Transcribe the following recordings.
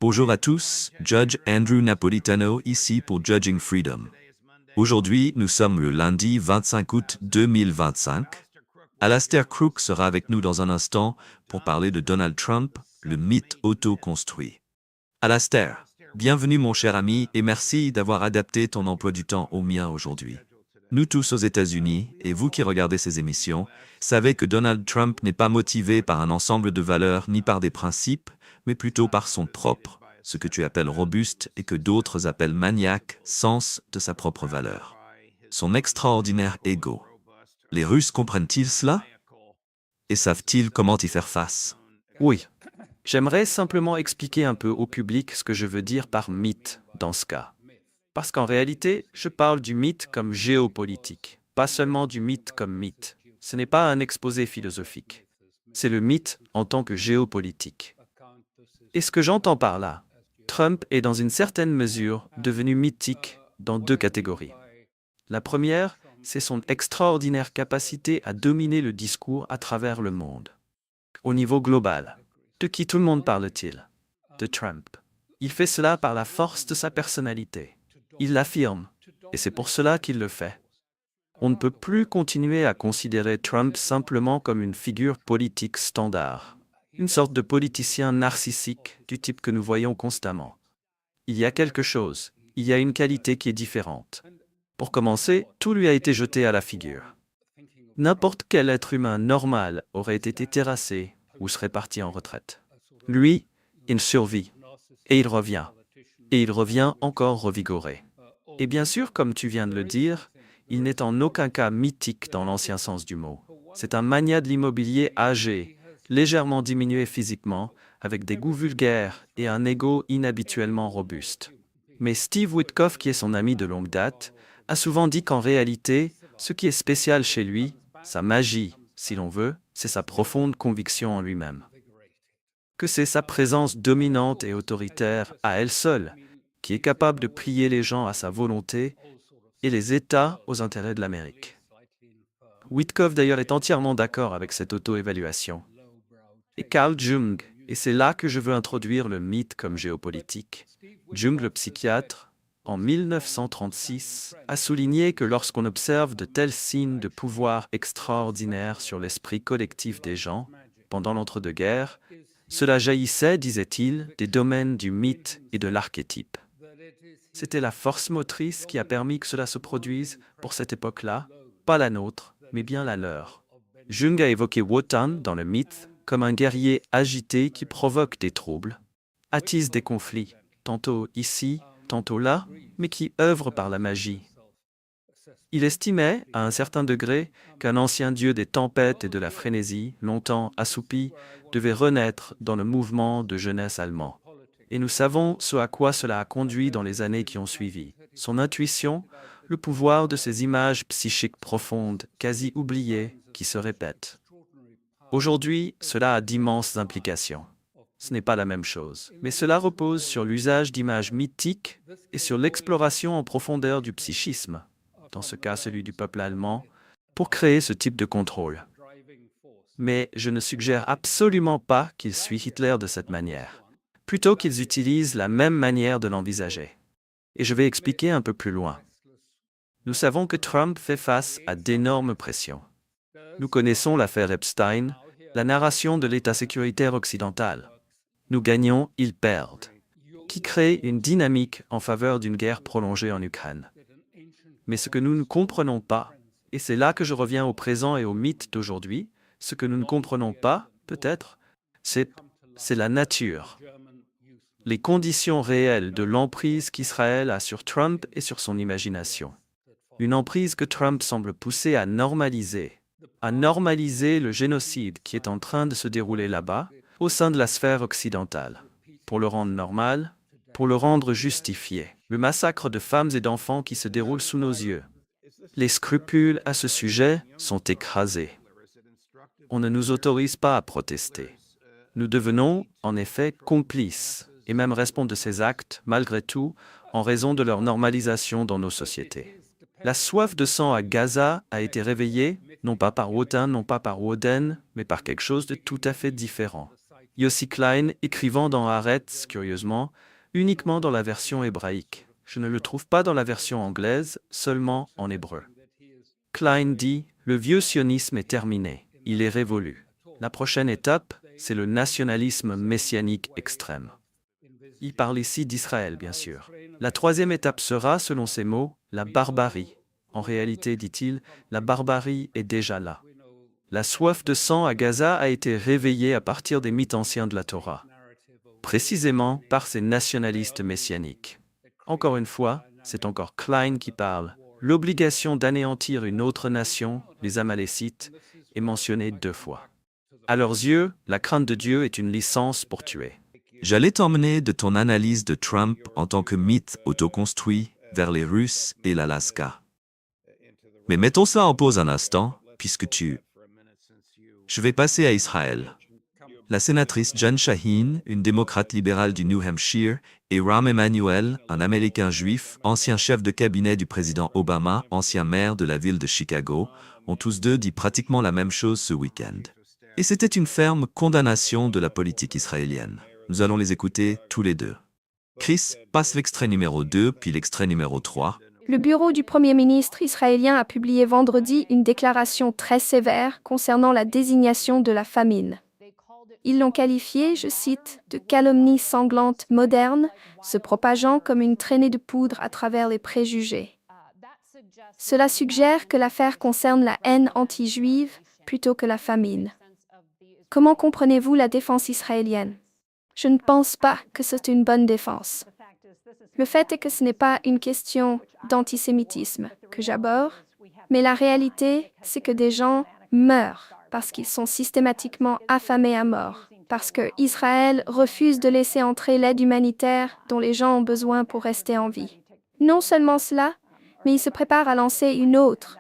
Bonjour à tous, Judge Andrew Napolitano ici pour Judging Freedom. Aujourd'hui, nous sommes le lundi 25 août 2025. Alastair Crooke sera avec nous dans un instant pour parler de Donald Trump, le mythe auto-construit. Alastair, bienvenue mon cher ami et merci d'avoir adapté ton emploi du temps au mien aujourd'hui. Nous tous aux États-Unis, et vous qui regardez ces émissions, savez que Donald Trump n'est pas motivé par un ensemble de valeurs ni par des principes, mais plutôt par son propre, ce que tu appelles robuste et que d'autres appellent maniaque, sens de sa propre valeur. Son extraordinaire ego. Les Russes comprennent-ils cela? Et savent-ils comment y faire face? Oui. J'aimerais simplement expliquer un peu au public ce que je veux dire par mythe dans ce cas. Parce qu'en réalité, je parle du mythe comme géopolitique, pas seulement du mythe comme mythe. Ce n'est pas un exposé philosophique. C'est le mythe en tant que géopolitique. Et ce que j'entends par là, Trump est dans une certaine mesure devenu mythique dans deux catégories. La première, c'est son extraordinaire capacité à dominer le discours à travers le monde. Au niveau global, de qui tout le monde parle-t-il? De Trump. Il fait cela par la force de sa personnalité. Il l'affirme, et c'est pour cela qu'il le fait. On ne peut plus continuer à considérer Trump simplement comme une figure politique standard, une sorte de politicien narcissique du type que nous voyons constamment. Il y a quelque chose, il y a une qualité qui est différente. Pour commencer, tout lui a été jeté à la figure. N'importe quel être humain normal aurait été terrassé ou serait parti en retraite. Lui, il survit, et il revient. Et il revient encore revigoré. Et bien sûr, comme tu viens de le dire, il n'est en aucun cas mythique dans l'ancien sens du mot. C'est un magnat de l'immobilier âgé, légèrement diminué physiquement, avec des goûts vulgaires et un ego inhabituellement robuste. Mais Steve Witkoff, qui est son ami de longue date, a souvent dit qu'en réalité, ce qui est spécial chez lui, sa magie, si l'on veut, c'est sa profonde conviction en lui-même. Que c'est sa présence dominante et autoritaire à elle seule, qui est capable de plier les gens à sa volonté et les États aux intérêts de l'Amérique. Witkoff d'ailleurs est entièrement d'accord avec cette auto-évaluation. Et Carl Jung, et c'est là que je veux introduire le mythe comme géopolitique. Jung, le psychiatre, en 1936, a souligné que lorsqu'on observe de tels signes de pouvoir extraordinaire sur l'esprit collectif des gens, pendant l'entre-deux-guerres, cela jaillissait, disait-il, des domaines du mythe et de l'archétype. C'était la force motrice qui a permis que cela se produise pour cette époque-là, pas la nôtre, mais bien la leur. Jung a évoqué Wotan dans le mythe comme un guerrier agité qui provoque des troubles, attise des conflits, tantôt ici, tantôt là, mais qui œuvre par la magie. Il estimait, à un certain degré, qu'un ancien dieu des tempêtes et de la frénésie, longtemps assoupi, devait renaître dans le mouvement de jeunesse allemand. Et nous savons ce à quoi cela a conduit dans les années qui ont suivi. Son intuition, le pouvoir de ces images psychiques profondes, quasi oubliées, qui se répètent. Aujourd'hui, cela a d'immenses implications. Ce n'est pas la même chose, mais cela repose sur l'usage d'images mythiques et sur l'exploration en profondeur du psychisme, dans ce cas celui du peuple allemand, pour créer ce type de contrôle. Mais je ne suggère absolument pas qu'ils suivent Hitler de cette manière, plutôt qu'ils utilisent la même manière de l'envisager. Et je vais expliquer un peu plus loin. Nous savons que Trump fait face à d'énormes pressions. Nous connaissons l'affaire Epstein, la narration de l'État sécuritaire occidental. Nous gagnons, ils perdent, qui crée une dynamique en faveur d'une guerre prolongée en Ukraine. Mais ce que nous ne comprenons pas, et c'est là que je reviens au présent et au mythe d'aujourd'hui, ce que nous ne comprenons pas, peut-être, c'est la nature, les conditions réelles de l'emprise qu'Israël a sur Trump et sur son imagination. Une emprise que Trump semble pousser à normaliser le génocide qui est en train de se dérouler là-bas, au sein de la sphère occidentale, pour le rendre normal, pour le rendre justifié. Le massacre de femmes et d'enfants qui se déroule sous nos yeux. Les scrupules à ce sujet sont écrasés. On ne nous autorise pas à protester. Nous devenons, en effet, complices, et même responsables de ces actes, malgré tout, en raison de leur normalisation dans nos sociétés. La soif de sang à Gaza a été réveillée, non pas par Wotan, non pas par Woden, mais par quelque chose de tout à fait différent. Yossi Klein écrivant dans Haaretz, curieusement, uniquement dans la version hébraïque. Je ne le trouve pas dans la version anglaise, seulement en hébreu. Klein dit « Le vieux sionisme est terminé, il est révolu. La prochaine étape, c'est le nationalisme messianique extrême. » Il parle ici d'Israël, bien sûr. La troisième étape sera, selon ses mots, la barbarie. En réalité, dit-il, la barbarie est déjà là. La soif de sang à Gaza a été réveillée à partir des mythes anciens de la Torah, précisément par ces nationalistes messianiques. Encore une fois, c'est encore Klein qui parle. L'obligation d'anéantir une autre nation, les Amalécites, est mentionnée 2 fois. À leurs yeux, la crainte de Dieu est une licence pour tuer. J'allais t'emmener de ton analyse de Trump en tant que mythe autoconstruit vers les Russes et l'Alaska. Mais mettons ça en pause un instant, puisque Je vais passer à Israël. La sénatrice Jen Shaheen, une démocrate libérale du New Hampshire, et Rahm Emanuel, un Américain juif, ancien chef de cabinet du président Obama, ancien maire de la ville de Chicago, ont tous deux dit pratiquement la même chose ce week-end. Et c'était une ferme condamnation de la politique israélienne. Nous allons les écouter tous les deux. Chris, passe l'extrait numéro 2, puis l'extrait numéro 3. Le bureau du Premier ministre israélien a publié vendredi une déclaration très sévère concernant la désignation de la famine. Ils l'ont qualifiée, je cite, de calomnie sanglante moderne, se propageant comme une traînée de poudre à travers les préjugés. Cela suggère que l'affaire concerne la haine anti-juive plutôt que la famine. Comment comprenez-vous la défense israélienne? Je ne pense pas que c'est une bonne défense. Le fait est que ce n'est pas une question d'antisémitisme que j'aborde, mais la réalité, c'est que des gens meurent parce qu'ils sont systématiquement affamés à mort, parce que Israël refuse de laisser entrer l'aide humanitaire dont les gens ont besoin pour rester en vie. Non seulement cela, mais ils se préparent à lancer une autre,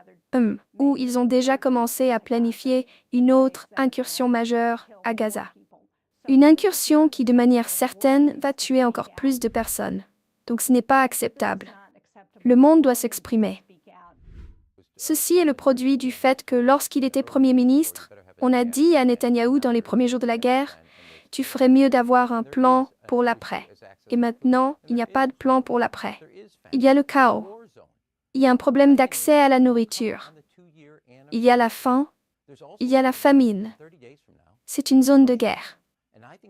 ou ils ont déjà commencé à planifier une autre incursion majeure à Gaza. Une incursion qui, de manière certaine, va tuer encore plus de personnes. Donc ce n'est pas acceptable. Le monde doit s'exprimer. Ceci est le produit du fait que lorsqu'il était Premier ministre, on a dit à Netanyahou dans les premiers jours de la guerre, « Tu ferais mieux d'avoir un plan pour l'après. » Et maintenant, il n'y a pas de plan pour l'après. Il y a le chaos. Il y a un problème d'accès à la nourriture. Il y a la faim. Il y a la famine. C'est une zone de guerre.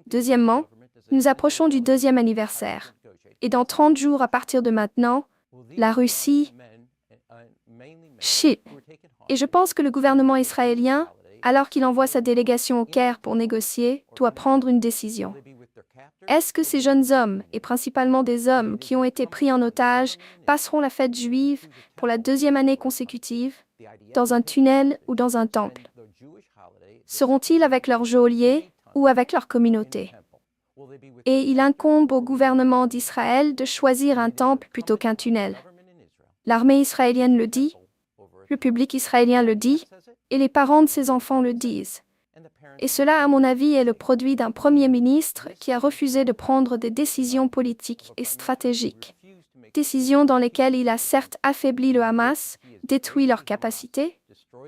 Deuxièmement, nous approchons du 2e anniversaire. Et dans 30 jours à partir de maintenant, la Russie... Et je pense que le gouvernement israélien, alors qu'il envoie sa délégation au Caire pour négocier, doit prendre une décision. Est-ce que ces jeunes hommes, et principalement des hommes qui ont été pris en otage, passeront la fête juive pour la 2e année consécutive, dans un tunnel ou dans un temple? Seront-ils avec leur geôlier ou avec leur communauté? Et il incombe au gouvernement d'Israël de choisir un temple plutôt qu'un tunnel. L'armée israélienne le dit, le public israélien le dit, et les parents de ses enfants le disent. Et cela, à mon avis, est le produit d'un Premier ministre qui a refusé de prendre des décisions politiques et stratégiques. Décisions dans lesquelles il a certes affaibli le Hamas, détruit leurs capacités,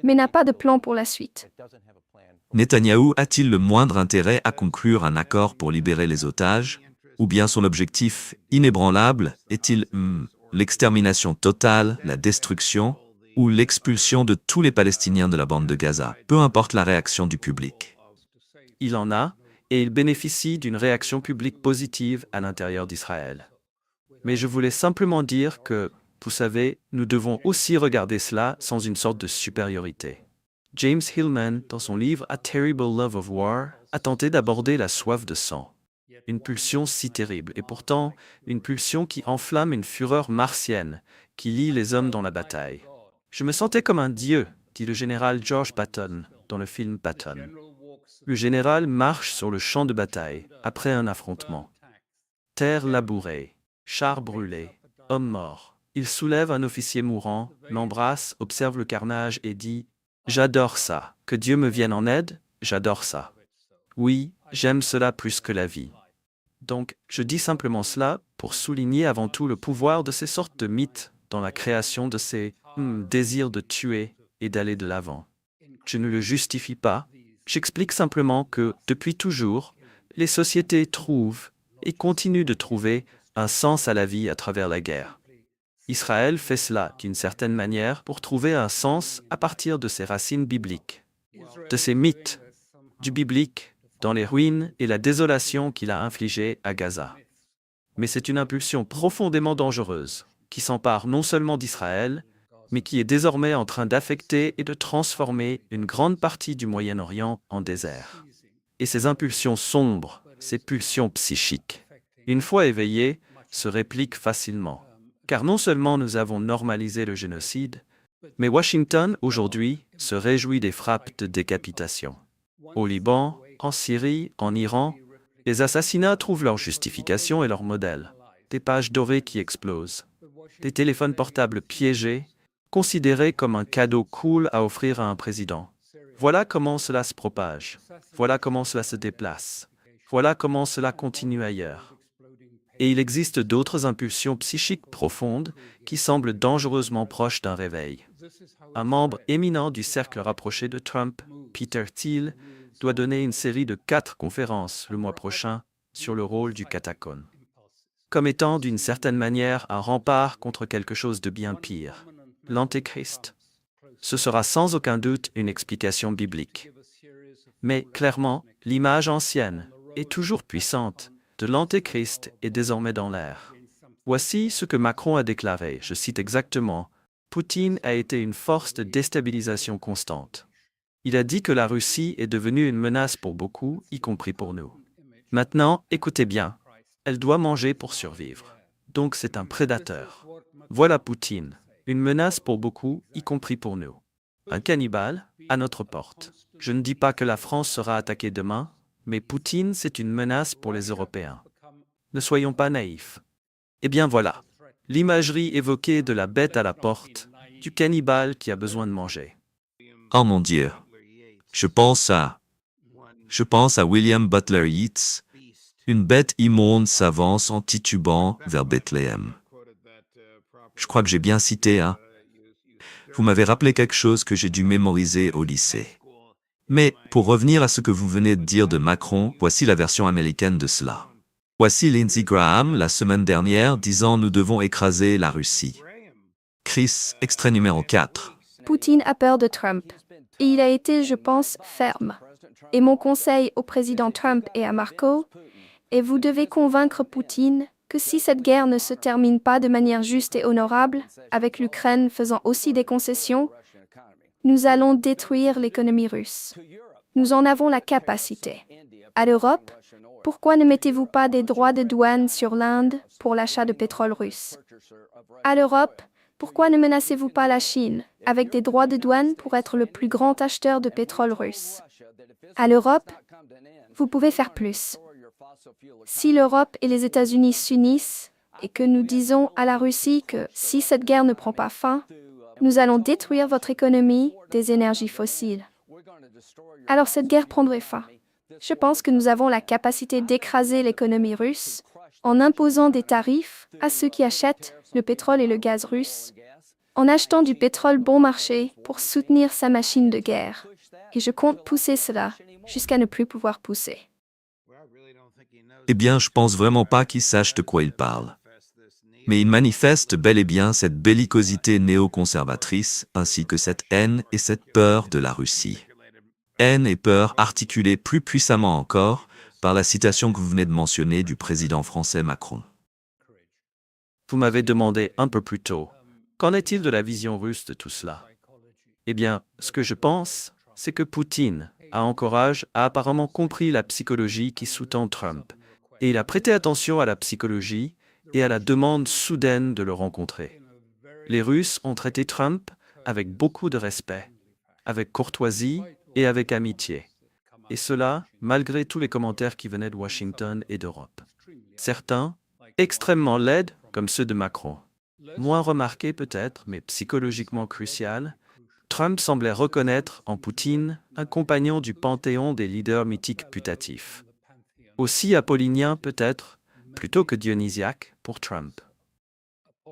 mais n'a pas de plan pour la suite. Netanyahou a-t-il le moindre intérêt à conclure un accord pour libérer les otages? Ou bien son objectif inébranlable est-il l'extermination totale, la destruction ou l'expulsion de tous les Palestiniens de la bande de Gaza, peu importe la réaction du public? Il en a, et il bénéficie d'une réaction publique positive à l'intérieur d'Israël. Mais je voulais simplement dire que, vous savez, nous devons aussi regarder cela sans une sorte de supériorité. James Hillman, dans son livre A Terrible Love of War, a tenté d'aborder la soif de sang. Une pulsion si terrible, et pourtant une pulsion qui enflamme une fureur martienne, qui lie les hommes dans la bataille. Je me sentais comme un dieu, dit le général George Patton dans le film Patton. Le général marche sur le champ de bataille, après un affrontement. Terre labourée, chars brûlés, hommes morts. Il soulève un officier mourant, l'embrasse, observe le carnage et dit « J'adore ça. Que Dieu me vienne en aide, j'adore ça. Oui, j'aime cela plus que la vie. » Donc, je dis simplement cela pour souligner avant tout le pouvoir de ces sortes de mythes dans la création de ces désirs de tuer et d'aller de l'avant. Je ne le justifie pas, j'explique simplement que, depuis toujours, les sociétés trouvent et continuent de trouver un sens à la vie à travers la guerre. Israël fait cela d'une certaine manière pour trouver un sens à partir de ses racines bibliques, de ses mythes, du biblique, dans les ruines et la désolation qu'il a infligée à Gaza. Mais c'est une impulsion profondément dangereuse, qui s'empare non seulement d'Israël, mais qui est désormais en train d'affecter et de transformer une grande partie du Moyen-Orient en désert. Et ces impulsions sombres, ces pulsions psychiques, une fois éveillées, se répliquent facilement. Car non seulement nous avons normalisé le génocide, mais Washington, aujourd'hui, se réjouit des frappes de décapitation. Au Liban, en Syrie, en Iran, les assassinats trouvent leur justification et leur modèle. Des pages dorées qui explosent. Des téléphones portables piégés, considérés comme un cadeau cool à offrir à un président. Voilà comment cela se propage. Voilà comment cela se déplace. Voilà comment cela continue ailleurs. Et il existe d'autres impulsions psychiques profondes qui semblent dangereusement proches d'un réveil. Un membre éminent du cercle rapproché de Trump, Peter Thiel, doit donner une série de 4 conférences le mois prochain sur le rôle du catacombe, comme étant d'une certaine manière un rempart contre quelque chose de bien pire, l'Antéchrist. Ce sera sans aucun doute une explication biblique. Mais clairement, l'image ancienne et toujours puissante de l'Antéchrist est désormais dans l'air. Voici ce que Macron a déclaré, je cite exactement, « Poutine a été une force de déstabilisation constante. Il a dit que la Russie est devenue une menace pour beaucoup, y compris pour nous. Maintenant, écoutez bien, elle doit manger pour survivre. Donc c'est un prédateur. Voilà Poutine, une menace pour beaucoup, y compris pour nous. Un cannibale, à notre porte. Je ne dis pas que la France sera attaquée demain, mais Poutine, c'est une menace pour les Européens. Ne soyons pas naïfs. Eh bien voilà, l'imagerie évoquée de la bête à la porte, du cannibale qui a besoin de manger. Oh mon Dieu. Je pense à William Butler Yeats. Une bête immonde s'avance en titubant vers Bethléem. Je crois que j'ai bien cité, hein? Vous m'avez rappelé quelque chose que j'ai dû mémoriser au lycée. Mais, pour revenir à ce que vous venez de dire de Macron, voici la version américaine de cela. Voici Lindsey Graham, la semaine dernière, disant « Nous devons écraser la Russie ». Chris, extrait numéro 4. Poutine a peur de Trump. Et il a été, je pense, ferme. Et mon conseil au président Trump et à Marco est vous devez convaincre Poutine que si cette guerre ne se termine pas de manière juste et honorable, avec l'Ukraine faisant aussi des concessions, nous allons détruire l'économie russe. Nous en avons la capacité. À l'Europe, pourquoi ne mettez-vous pas des droits de douane sur l'Inde pour l'achat de pétrole russe? À l'Europe, pourquoi ne menacez-vous pas la Chine avec des droits de douane pour être le plus grand acheteur de pétrole russe? À l'Europe, vous pouvez faire plus. Si l'Europe et les États-Unis s'unissent et que nous disons à la Russie que si cette guerre ne prend pas fin, nous allons détruire votre économie des énergies fossiles. Alors cette guerre prendrait fin. Je pense que nous avons la capacité d'écraser l'économie russe en imposant des tarifs à ceux qui achètent le pétrole et le gaz russe, en achetant du pétrole bon marché pour soutenir sa machine de guerre. Et je compte pousser cela jusqu'à ne plus pouvoir pousser. Eh bien, je pense vraiment pas qu'il sache de quoi il parle. Mais il manifeste bel et bien cette bellicosité néoconservatrice, ainsi que cette haine et cette peur de la Russie. Haine et peur articulées plus puissamment encore par la citation que vous venez de mentionner du président français Macron. Vous m'avez demandé un peu plus tôt, qu'en est-il de la vision russe de tout cela? Eh bien, ce que je pense, c'est que Poutine, à Anchorage, a apparemment compris la psychologie qui sous-tend Trump, et il a prêté attention à la psychologie et à la demande soudaine de le rencontrer. Les Russes ont traité Trump avec beaucoup de respect, avec courtoisie et avec amitié. Et cela, malgré tous les commentaires qui venaient de Washington et d'Europe. Certains, extrêmement laides, comme ceux de Macron. Moins remarqués peut-être, mais psychologiquement crucial, Trump semblait reconnaître en Poutine un compagnon du panthéon des leaders mythiques putatifs. Aussi apollinien peut-être, plutôt que dionysiaque pour Trump.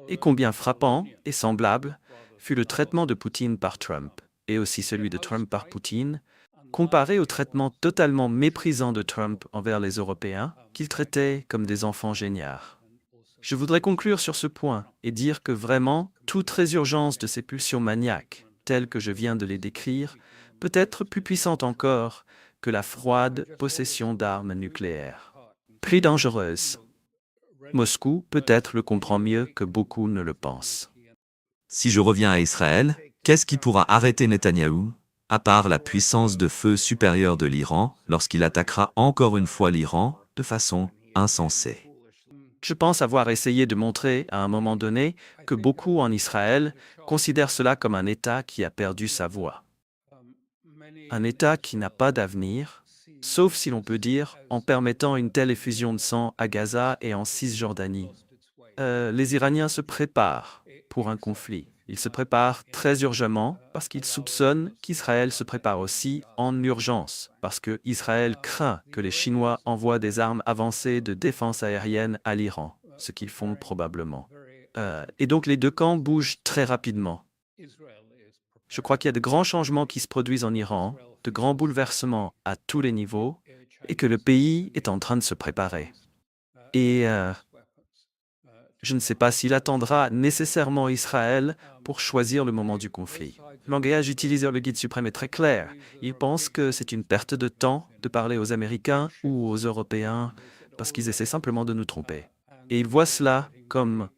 Et combien frappant et semblable fut le traitement de Poutine par Trump, et aussi celui de Trump par Poutine, comparé au traitement totalement méprisant de Trump envers les Européens, qu'il traitait comme des enfants géniards. Je voudrais conclure sur ce point et dire que vraiment, toute résurgence de ces pulsions maniaques, telles que je viens de les décrire, peut être plus puissante encore que la froide possession d'armes nucléaires. Plus dangereuse. Moscou peut-être le comprend mieux que beaucoup ne le pensent. Si je reviens à Israël, qu'est-ce qui pourra arrêter Netanyahou, à part la puissance de feu supérieure de l'Iran lorsqu'il attaquera encore une fois l'Iran de façon insensée? Je pense avoir essayé de montrer à un moment donné que beaucoup en Israël considèrent cela comme un État qui a perdu sa voix. Un État qui n'a pas d'avenir, sauf si l'on peut dire en permettant une telle effusion de sang à Gaza et en Cisjordanie. Les Iraniens se préparent pour un conflit. Ils se préparent très urgemment parce qu'ils soupçonnent qu'Israël se prépare aussi en urgence, parce que Israël craint que les Chinois envoient des armes avancées de défense aérienne à l'Iran, ce qu'ils font probablement. Et donc les deux camps bougent très rapidement. Je crois qu'il y a de grands changements qui se produisent en Iran, de grands bouleversements à tous les niveaux, et que le pays est en train de se préparer. Et je ne sais pas s'il attendra nécessairement Israël pour choisir le moment du conflit. Le langage utilisé dans le guide suprême est très clair. Il pense que c'est une perte de temps de parler aux Américains ou aux Européens parce qu'ils essaient simplement de nous tromper. Et il voit cela comme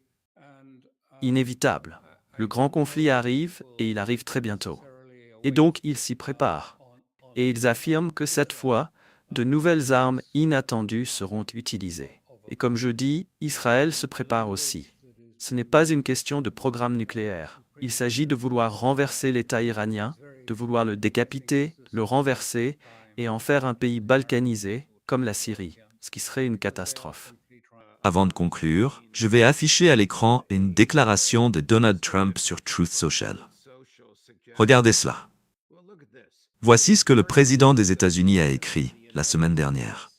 inévitable. Le grand conflit arrive et il arrive très bientôt. Et donc ils s'y préparent. Et ils affirment que cette fois, de nouvelles armes inattendues seront utilisées. Et comme je dis, Israël se prépare aussi. Ce n'est pas une question de programme nucléaire. Il s'agit de vouloir renverser l'État iranien, de vouloir le décapiter, le renverser et en faire un pays balkanisé, comme la Syrie, ce qui serait une catastrophe. Avant de conclure, je vais afficher à l'écran une déclaration de Donald Trump sur Truth Social. Regardez cela. Voici ce que le président des États-Unis a écrit la semaine dernière.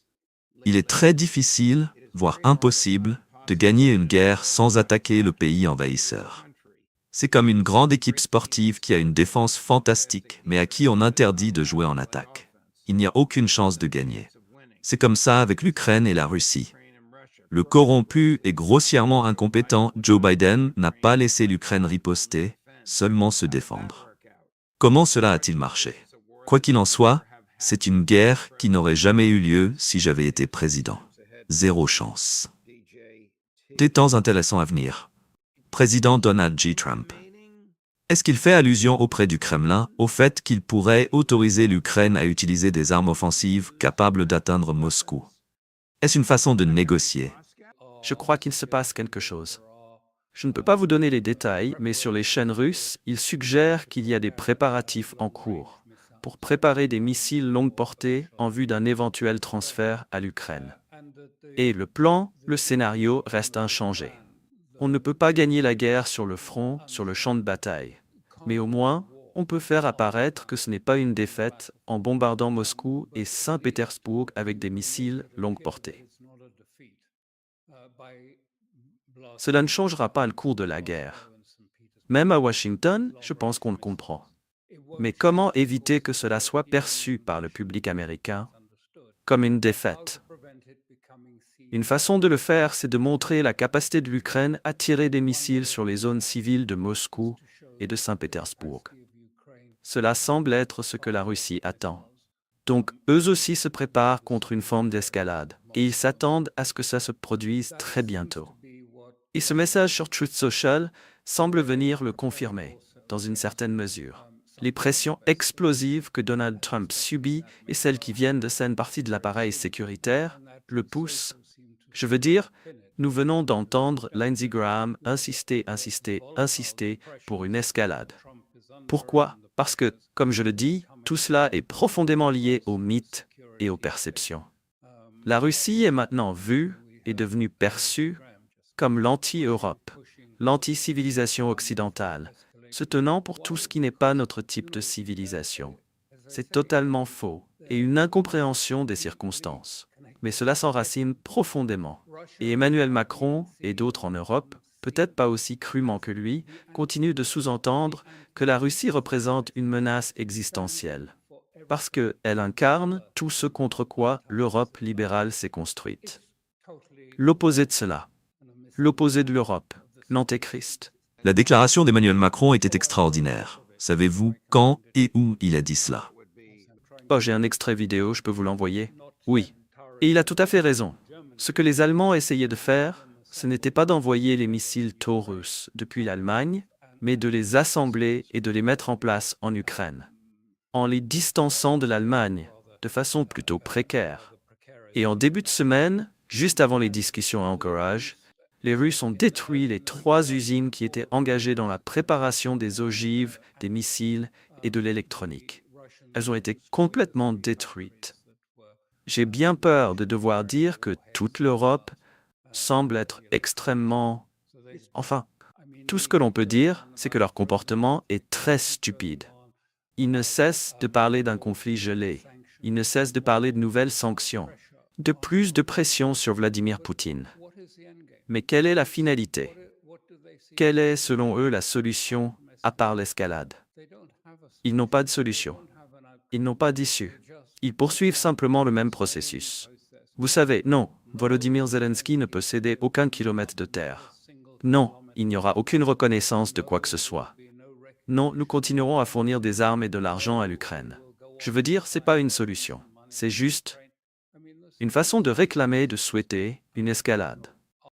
Il est très difficile, voire impossible, de gagner une guerre sans attaquer le pays envahisseur. C'est comme une grande équipe sportive qui a une défense fantastique, mais à qui on interdit de jouer en attaque. Il n'y a aucune chance de gagner. C'est comme ça avec l'Ukraine et la Russie. Le corrompu et grossièrement incompétent Joe Biden n'a pas laissé l'Ukraine riposter, seulement se défendre. Comment cela a-t-il marché? Quoi qu'il en soit, c'est une guerre qui n'aurait jamais eu lieu si j'avais été président. Zéro chance. Des temps intéressants à venir. Président Donald J. Trump. Est-ce qu'il fait allusion auprès du Kremlin au fait qu'il pourrait autoriser l'Ukraine à utiliser des armes offensives capables d'atteindre Moscou? Est-ce une façon de négocier? Je crois qu'il se passe quelque chose. Je ne peux pas vous donner les détails, mais sur les chaînes russes, il suggère qu'il y a des préparatifs en cours pour préparer des missiles longue portée en vue d'un éventuel transfert à l'Ukraine. Et le plan, le scénario reste inchangé. On ne peut pas gagner la guerre sur le front, sur le champ de bataille. Mais au moins, on peut faire apparaître que ce n'est pas une défaite en bombardant Moscou et Saint-Pétersbourg avec des missiles longue portée. Cela ne changera pas le cours de la guerre. Même à Washington, je pense qu'on le comprend. Mais comment éviter que cela soit perçu par le public américain comme une défaite? Une façon de le faire, c'est de montrer la capacité de l'Ukraine à tirer des missiles sur les zones civiles de Moscou et de Saint-Pétersbourg. Cela semble être ce que la Russie attend. Donc, eux aussi se préparent contre une forme d'escalade, et ils s'attendent à ce que ça se produise très bientôt. Et ce message sur Truth Social semble venir le confirmer, dans une certaine mesure. Les pressions explosives que Donald Trump subit et celles qui viennent de certaines parties de l'appareil sécuritaire le poussent. Je veux dire, nous venons d'entendre Lindsey Graham insister pour une escalade. Pourquoi? Parce que, comme je le dis, tout cela est profondément lié aux mythes et aux perceptions. La Russie est maintenant vue et devenue perçue comme l'anti-Europe, l'anti-civilisation occidentale, se tenant pour tout ce qui n'est pas notre type de civilisation. C'est totalement faux et une incompréhension des circonstances. Mais cela s'enracine profondément. Et Emmanuel Macron et d'autres en Europe, peut-être pas aussi crûment que lui, continuent de sous-entendre que la Russie représente une menace existentielle. parce qu'elle incarne tout ce contre quoi l'Europe libérale s'est construite. L'opposé de cela, l'opposé de l'Europe, l'Antéchrist. La déclaration d'Emmanuel Macron était extraordinaire. Savez-vous quand et où il a dit cela? Oh, j'ai un extrait vidéo, je peux vous l'envoyer? Oui. Et il a tout à fait raison. Ce que les Allemands essayaient de faire, ce n'était pas d'envoyer les missiles Taurus depuis l'Allemagne, mais de les assembler et de les mettre en place en Ukraine, en les distançant de l'Allemagne, de façon plutôt précaire. Et en début de semaine, juste avant les discussions à Anchorage, les Russes ont détruit les 3 usines qui étaient engagées dans la préparation des ogives, des missiles et de l'électronique. Elles ont été complètement détruites. J'ai bien peur de devoir dire que toute l'Europe semble être extrêmement... Enfin, tout ce que l'on peut dire, c'est que leur comportement est très stupide. Ils ne cessent de parler d'un conflit gelé. Ils ne cessent de parler de nouvelles sanctions, de plus de pression sur Vladimir Poutine. Mais quelle est la finalité? Quelle est, selon eux, la solution à part l'escalade? Ils n'ont pas de solution. Ils n'ont pas d'issue. Ils poursuivent simplement le même processus. Vous savez, non, Volodymyr Zelensky ne peut céder aucun kilomètre de terre. Non, il n'y aura aucune reconnaissance de quoi que ce soit. Non, nous continuerons à fournir des armes et de l'argent à l'Ukraine. Je veux dire, c'est pas une solution. C'est juste une façon de réclamer, de souhaiter une escalade.